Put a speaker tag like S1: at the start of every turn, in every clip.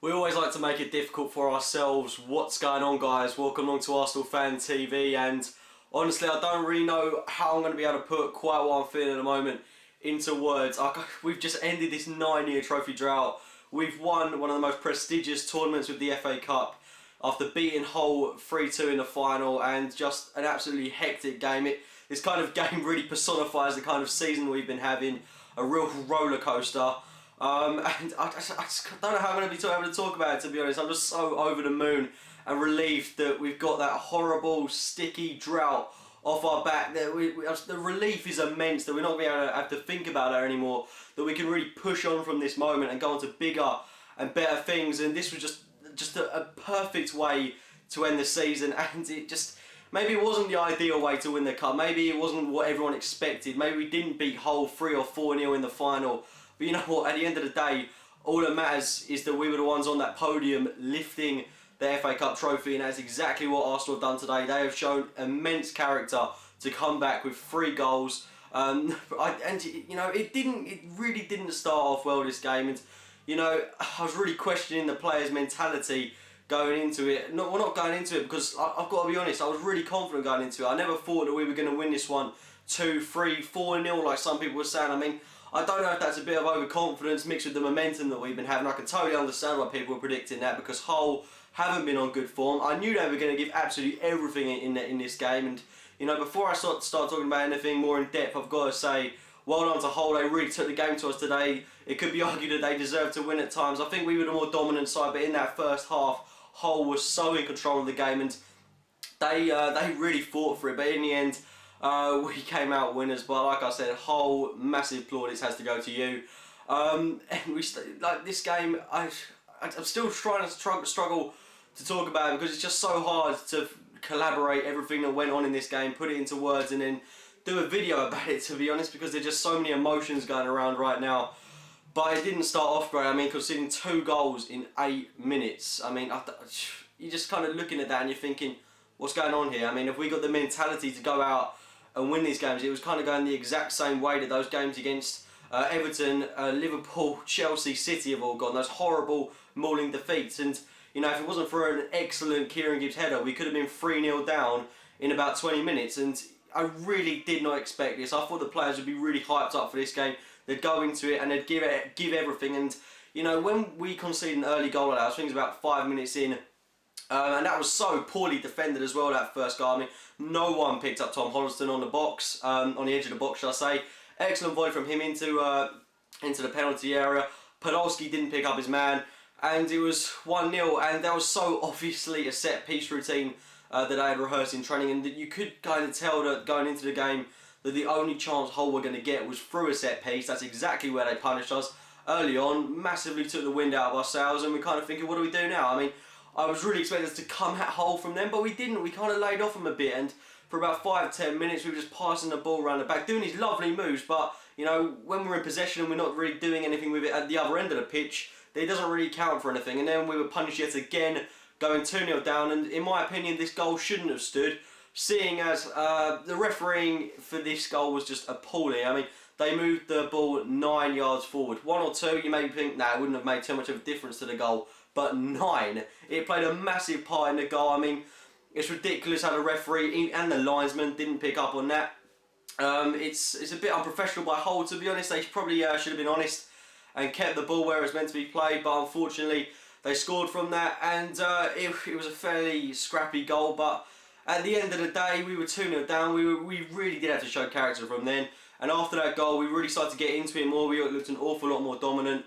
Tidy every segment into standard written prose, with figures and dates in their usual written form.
S1: We always like to make it difficult for ourselves. What's going on, guys? Welcome along to Arsenal Fan TV, and honestly I don't really know how I'm going to be able to put quite what I'm feeling at the moment into words. We've just ended this 9-year trophy drought. We've won one of the most prestigious tournaments with the FA Cup after beating Hull 3-2 in the final, and just an absolutely hectic game. This kind of game really personifies the kind of season we've been having, a real roller coaster. And I just don't know how I'm going to be able to talk about it, to be honest. I'm just so over the moon and relieved that we've got that horrible, sticky drought off our back. The relief is immense that we're not going to have to think about it anymore, that we can really push on from this moment and go on to bigger and better things. And this was just a perfect way to end the season, and maybe it wasn't the ideal way to win the cup. Maybe it wasn't what everyone expected. Maybe we didn't beat Hull 3 or 4-0 in the final. But you know what, at the end of the day, all that matters is that we were the ones on that podium lifting the FA Cup trophy, and that's exactly what Arsenal have done today. They have shown immense character to come back with 3 goals. It really didn't start off well, this game, and you know, I was really questioning the players' mentality going into it. Not going into it, because I've got to be honest, I was really confident going into it. I never thought that we were going to win this one 2, 3, 4-0 like some people were saying. I mean, I don't know if that's a bit of overconfidence mixed with the momentum that we've been having. I can totally understand why people were predicting that, because Hull haven't been on good form. I knew they were going to give absolutely everything in this game, and you know, before I start talking about anything more in depth, I've got to say, well done to Hull. They really took the game to us today. It could be argued that they deserved to win at times. I think we were the more dominant side, but in that first half, Hull was so in control of the game, and they really fought for it. But in the end, we came out winners. But like I said, Hull, massive plaudits has to go to you. And like this game, I'm still trying to struggle to talk about it, because it's just so hard to collaborate everything that went on in this game, put it into words, and then do a video about it, to be honest, because there's just so many emotions going around right now. But it didn't start off great. I mean, conceding 2 goals in 8 minutes. I mean, you're just kind of looking at that and you're thinking, what's going on here? I mean, if we got the mentality to go out and win these games, it was kind of going the exact same way that those games against Everton, Liverpool, Chelsea, City have all gone. Those horrible, mauling defeats. And, you know, if it wasn't for an excellent Kieran Gibbs header, we could have been 3-0 down in about 20 minutes. And I really did not expect this. I thought the players would be really hyped up for this game. They'd go into it and they'd give everything. And, you know, when we conceded an early goal, I think it was about 5 minutes in, and that was so poorly defended as well, that first goal. I mean, no one picked up Tom Holliston on the box, on the edge of the box, should I say. Excellent volley from him into the penalty area. Podolski didn't pick up his man, and it was 1-0, and that was so obviously a set-piece routine that I had rehearsed in training, and that you could kind of tell that going into the game that the only chance Hull were going to get was through a set-piece. That's exactly where they punished us early on, massively took the wind out of our sails, and we're kind of thinking, what do we do now? I mean, I was really expecting us to come at Hull from them, but we didn't. We kind of laid off them a bit, and for about 5-10 minutes we were just passing the ball around the back, doing these lovely moves, but you know, when we're in possession and we're not really doing anything with it at the other end of the pitch, it doesn't really count for anything. And then we were punished yet again, going 2-0 down, and in my opinion this goal shouldn't have stood, seeing as the refereeing for this goal was just appalling. I mean, they moved the ball 9 yards forward. 1 or 2, you may think, nah, it wouldn't have made too much of a difference to the goal, but 9, it played a massive part in the goal. I mean, it's ridiculous how the referee and the linesman didn't pick up on that. It's a bit unprofessional by Hull, to be honest. They probably should have been honest and kept the ball where it's meant to be played, but unfortunately they scored from that, and it was a fairly scrappy goal. But at the end of the day, we were 2-0 down. We really did have to show character from then. And after that goal, we really started to get into it more. We looked an awful lot more dominant.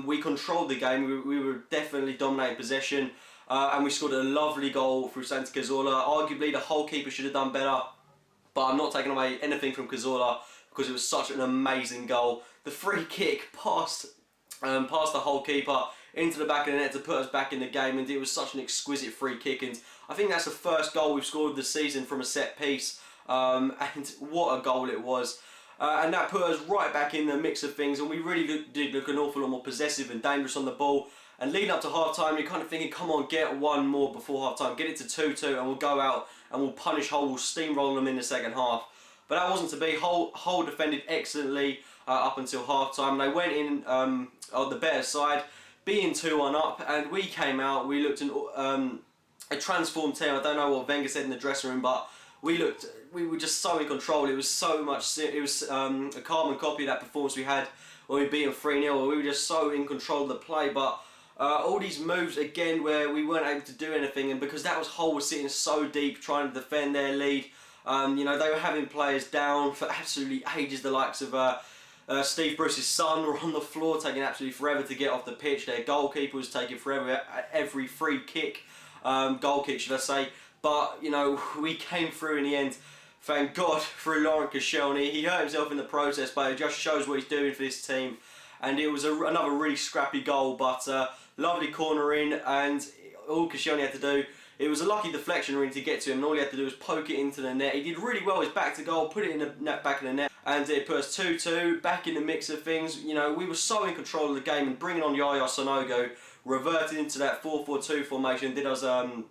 S1: We controlled the game. We were definitely dominating possession. And we scored a lovely goal through Santi Cazorla. Arguably, the Hull keeper should have done better. But I'm not taking away anything from Cazorla, because it was such an amazing goal. The free kick past the Hull keeper into the back of the net to put us back in the game, and it was such an exquisite free kick. And I think that's the first goal we've scored this season from a set piece, and what a goal it was. And that put us right back in the mix of things, and we really did look an awful lot more possessive and dangerous on the ball. And leading up to half-time, you're kind of thinking, come on, get one more before half-time, get it to 2-2, and we'll go out and we'll punish Hull, we'll steamroll them in the second half. But that wasn't to be. Hull defended excellently up until half-time. They went in on the better side, being 2-1 up, and we came out, we looked a transformed team. I don't know what Wenger said in the dressing room, but we were just so in control. It was so much, it was a carbon copy of that performance we had when we beat them 3-0. We were just so in control of the play, but all these moves again where we weren't able to do anything, and because that was Hull was sitting so deep trying to defend their lead. You know, they were having players down for absolutely ages. The likes of Steve Bruce's son were on the floor taking absolutely forever to get off the pitch. Their goalkeeper was taking forever at every free kick, goal kick should I say. But, you know, we came through in the end, thank God, through Laurent Koscielny. He hurt himself in the process, but it just shows what he's doing for this team. And it was another really scrappy goal, but lovely corner in, and all Koscielny had to do, it was a lucky deflection really to get to him, and all he had to do was poke it into the net. He did really well, his back to goal, put it in the net, back of the net, and it put us 2-2, back in the mix of things. You know, we were so in control of the game, and bringing on Yaya Sonogo, reverted into that 4-4-2 formation, did us a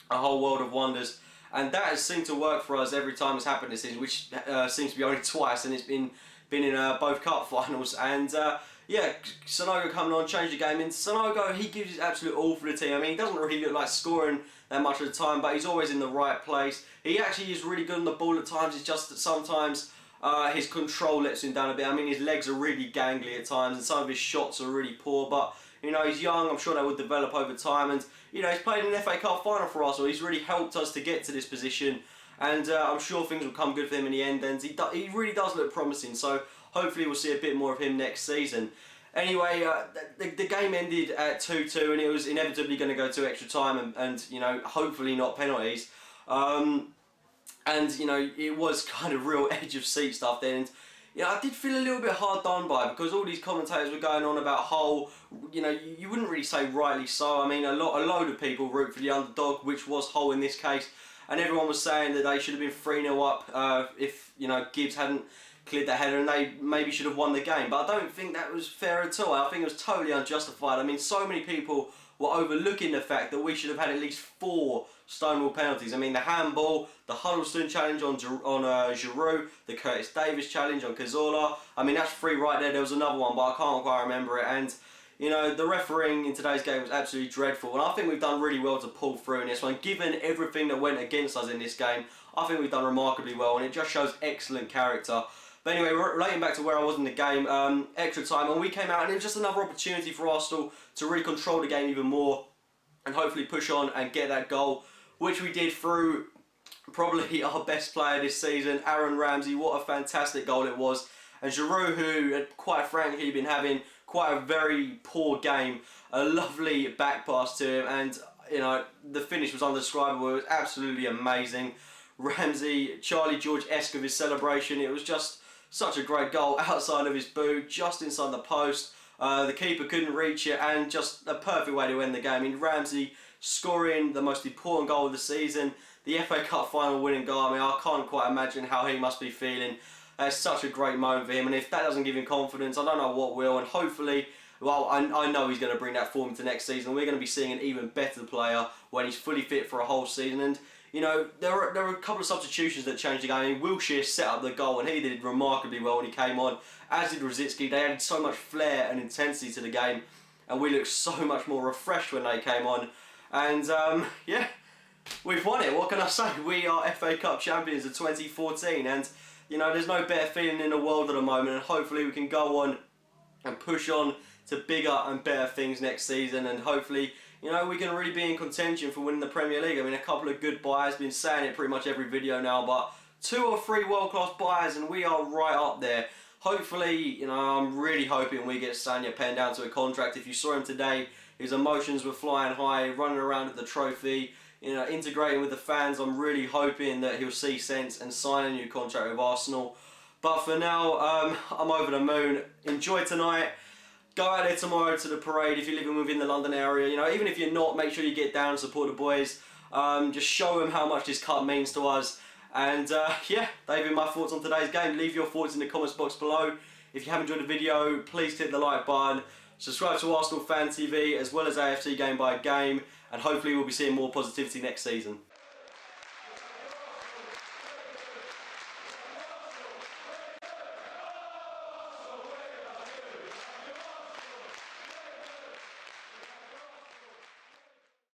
S1: whole world of wonders. And that has seemed to work for us every time it's happened this season, which seems to be only twice, and it's been in both cup finals. And yeah, Sonogo coming on, changed the game. And Sonogo, he gives his absolute all for the team. I mean, he doesn't really look like scoring that much of the time, but he's always in the right place. He actually is really good on the ball at times. It's just that sometimes his control lets him down a bit. I mean, his legs are really gangly at times, and some of his shots are really poor. But you know, he's young. I'm sure they will develop over time. And you know, he's played in an FA Cup final for Arsenal. He's really helped us to get to this position. And I'm sure things will come good for him in the end. And he really does look promising. So hopefully we'll see a bit more of him next season. Anyway, the game ended at 2-2, and it was inevitably going to go to extra time, and you know, hopefully not penalties. And you know, it was kind of real edge of seat stuff then. And, you know, I did feel a little bit hard done by, because all these commentators were going on about Hull. You know, you wouldn't really say rightly so. I mean, a load of people root for the underdog, which was Hull in this case, and everyone was saying that they should have been 3-0 up if you know, Gibbs hadn't cleared that header, and they maybe should have won the game. But I don't think that was fair at all. I think it was totally unjustified. I mean, so many people were overlooking the fact that we should have had at least 4 Stonewall penalties. I mean, the handball, the Huddleston challenge on Giroud, the Curtis Davis challenge on Cazorla. I mean, that's 3 right there. There was another one, but I can't quite remember it. And you know, the refereeing in today's game was absolutely dreadful, and I think we've done really well to pull through in this one. Given everything that went against us in this game, I think we've done remarkably well, and it just shows excellent character. But anyway, relating back to where I was in the game, extra time, and we came out, and it was just another opportunity for Arsenal to really control the game even more, and hopefully push on and get that goal, which we did through probably our best player this season, Aaron Ramsey. What a fantastic goal it was. And Giroud, who had quite frankly been having quite a very poor game, a lovely back pass to him, and you know, the finish was undescribable. It was absolutely amazing. Ramsey, Charlie George-esque of his celebration. It was just such a great goal, outside of his boot, just inside the post. The keeper couldn't reach it, and just a perfect way to end the game. I mean, Ramsey scoring the most important goal of the season, the FA Cup final winning goal. I mean, I can't quite imagine how he must be feeling. It's such a great moment for him, and if that doesn't give him confidence, I don't know what will. And hopefully, well, I know he's going to bring that form into next season. We're going to be seeing an even better player when he's fully fit for a whole season. And you know, there were a couple of substitutions that changed the game. I mean, Wilshere set up the goal, and he did remarkably well when he came on, as did Rosicky. They added so much flair and intensity to the game, and we looked so much more refreshed when they came on. And yeah, we've won it. What can I say? We are FA Cup champions of 2014, and you know, there's no better feeling in the world at the moment, and hopefully we can go on and push on to bigger and better things next season, and hopefully, you know, we can really be in contention for winning the Premier League. I mean, a couple of good buys, been saying it pretty much every video now, but 2 or 3 world-class buys, and we are right up there. Hopefully, you know, I'm really hoping we get Sagna penned down to a contract. If you saw him today, his emotions were flying high, running around with the trophy, you know, integrating with the fans. I'm really hoping that he'll see sense and sign a new contract with Arsenal. But for now, I'm over the moon. Enjoy tonight. Go out there tomorrow to the parade if you're living within the London area. You know, even if you're not, make sure you get down and support the boys. Just show them how much this cup means to us. And yeah, they've been my thoughts on today's game. Leave your thoughts in the comments box below. If you have enjoyed the video, please click the like button. Subscribe to Arsenal Fan TV as well as AFC Game by Game. And hopefully we'll be seeing more positivity next season.